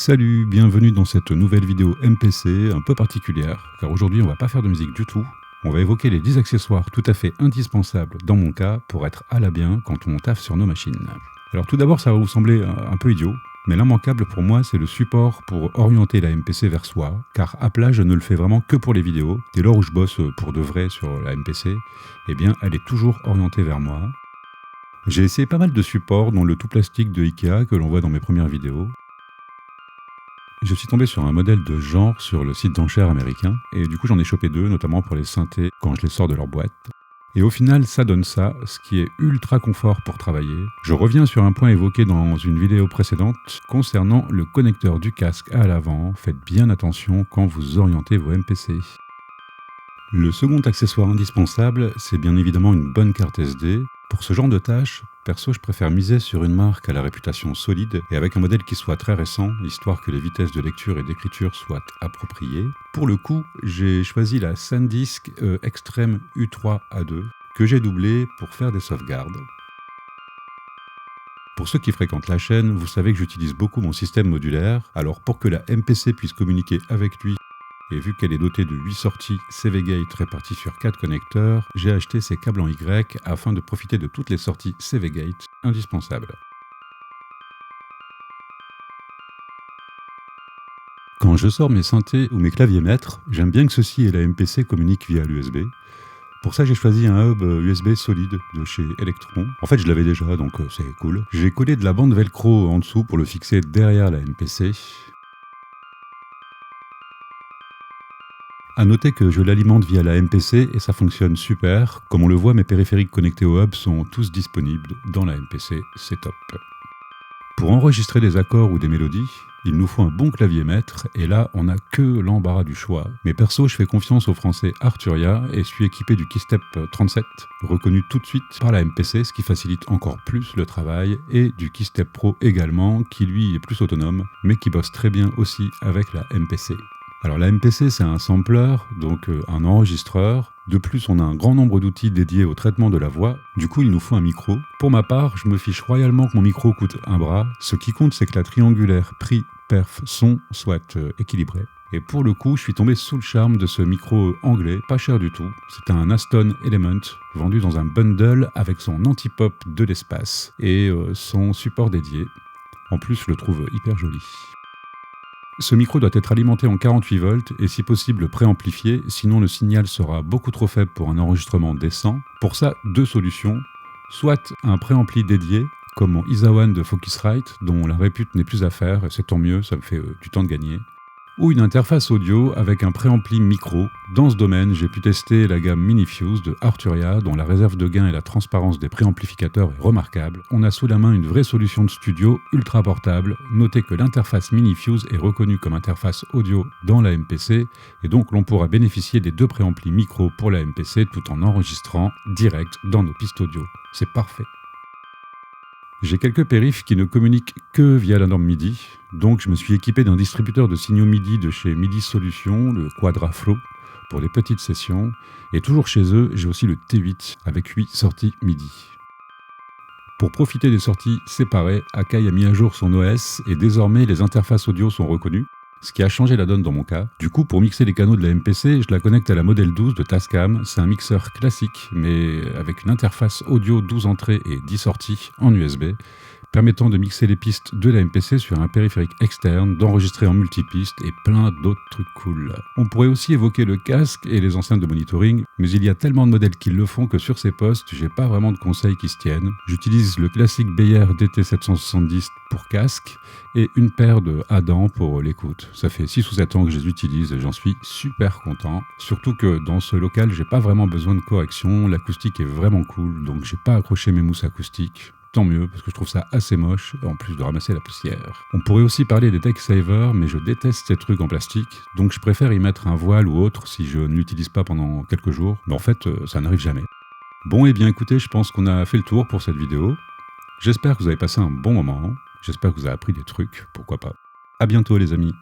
Salut, bienvenue dans cette nouvelle vidéo MPC un peu particulière, car aujourd'hui on va pas faire de musique du tout. On va évoquer les 10 accessoires tout à fait indispensables, dans mon cas, pour être à la bien quand on taffe sur nos machines. Alors tout d'abord, ça va vous sembler un peu idiot, mais l'immanquable pour moi, c'est le support pour orienter la MPC vers soi, car à plat, je ne le fais vraiment que pour les vidéos. Dès lors où je bosse pour de vrai sur la MPC, eh bien, elle est toujours orientée vers moi. J'ai essayé pas mal de supports, dont le tout plastique de Ikea que l'on voit dans mes premières vidéos. Je suis tombé sur un modèle de genre sur le site d'enchères américain, et du coup j'en ai chopé deux, notamment pour les synthés quand je les sors de leur boîte. Et au final, ça donne ça, ce qui est ultra confort pour travailler. Je reviens sur un point évoqué dans une vidéo précédente concernant le connecteur du casque à l'avant. Faites bien attention quand vous orientez vos MPC. Le second accessoire indispensable, c'est bien évidemment une bonne carte SD. Pour ce genre de tâches, perso, je préfère miser sur une marque à la réputation solide et avec un modèle qui soit très récent, histoire que les vitesses de lecture et d'écriture soient appropriées. Pour le coup, j'ai choisi la SanDisk Extreme U3A2 que j'ai doublée pour faire des sauvegardes. Pour ceux qui fréquentent la chaîne, vous savez que j'utilise beaucoup mon système modulaire, alors pour que la MPC puisse communiquer avec lui, et vu qu'elle est dotée de 8 sorties CV-Gate réparties sur 4 connecteurs, j'ai acheté ces câbles en Y afin de profiter de toutes les sorties CV-Gate indispensables. Quand je sors mes synthés ou mes claviers maîtres, j'aime bien que ceux-ci et la MPC communiquent via l'USB. Pour ça, j'ai choisi un hub USB solide de chez Electron. En fait, je l'avais déjà, donc c'est cool. J'ai collé de la bande velcro en dessous pour le fixer derrière la MPC. A noter que je l'alimente via la MPC et ça fonctionne super. Comme on le voit, mes périphériques connectés au hub sont tous disponibles dans la MPC, c'est top. Pour enregistrer des accords ou des mélodies, il nous faut un bon clavier maître et là on n'a que l'embarras du choix. Mais perso, je fais confiance au français Arturia et suis équipé du Keystep 37, reconnu tout de suite par la MPC, ce qui facilite encore plus le travail, et du Keystep Pro également, qui lui est plus autonome, mais qui bosse très bien aussi avec la MPC. Alors la MPC, c'est un sampler, donc un enregistreur. De plus, on a un grand nombre d'outils dédiés au traitement de la voix. Du coup, il nous faut un micro. Pour ma part, je me fiche royalement que mon micro coûte un bras. Ce qui compte, c'est que la triangulaire prix-perf-son soit équilibrée. Et pour le coup, je suis tombé sous le charme de ce micro anglais, pas cher du tout. C'est un Aston Element, vendu dans un bundle avec son anti-pop de l'espace et son support dédié. En plus, je le trouve hyper joli. Ce micro doit être alimenté en 48 volts et si possible préamplifié, sinon le signal sera beaucoup trop faible pour un enregistrement décent. Pour ça, deux solutions. Soit un préampli dédié, comme mon Isawan de Focusrite, dont la répute n'est plus à faire, et c'est tant mieux, ça me fait du temps de gagner. Ou une interface audio avec un préampli micro. Dans ce domaine, j'ai pu tester la gamme Minifuse de Arturia, dont la réserve de gain et la transparence des préamplificateurs est remarquable. On a sous la main une vraie solution de studio ultra portable. Notez que l'interface Minifuse est reconnue comme interface audio dans la MPC, et donc l'on pourra bénéficier des deux préamplis micro pour la MPC tout en enregistrant direct dans nos pistes audio. C'est parfait. J'ai quelques périphes qui ne communiquent que via la norme MIDI, donc je me suis équipé d'un distributeur de signaux MIDI de chez MIDI Solutions, le QuadraFlow, pour les petites sessions, et toujours chez eux, j'ai aussi le T8 avec 8 sorties MIDI. Pour profiter des sorties séparées, Akai a mis à jour son OS et désormais les interfaces audio sont reconnues, ce qui a changé la donne dans mon cas. Du coup, pour mixer les canaux de la MPC, je la connecte à la Model 12 de Tascam. C'est un mixeur classique, mais avec une interface audio 12 entrées et 10 sorties en USB, permettant de mixer les pistes de la MPC sur un périphérique externe, d'enregistrer en multipiste et plein d'autres trucs cool. On pourrait aussi évoquer le casque et les enceintes de monitoring, mais il y a tellement de modèles qui le font que sur ces postes, j'ai pas vraiment de conseils qui se tiennent. J'utilise le classique Beyer DT770 pour casque et une paire de Adam pour l'écoute. Ça fait 6 ou 7 ans que je les utilise et j'en suis super content. Surtout que dans ce local, j'ai pas vraiment besoin de correction, l'acoustique est vraiment cool, donc j'ai pas accroché mes mousses acoustiques. Tant mieux, parce que je trouve ça assez moche, en plus de ramasser la poussière. On pourrait aussi parler des TechSaver, mais je déteste ces trucs en plastique, donc je préfère y mettre un voile ou autre si je ne l'utilise pas pendant quelques jours, mais en fait, ça n'arrive jamais. Bon, et bien écoutez, je pense qu'on a fait le tour pour cette vidéo. J'espère que vous avez passé un bon moment, j'espère que vous avez appris des trucs, pourquoi pas. À bientôt les amis.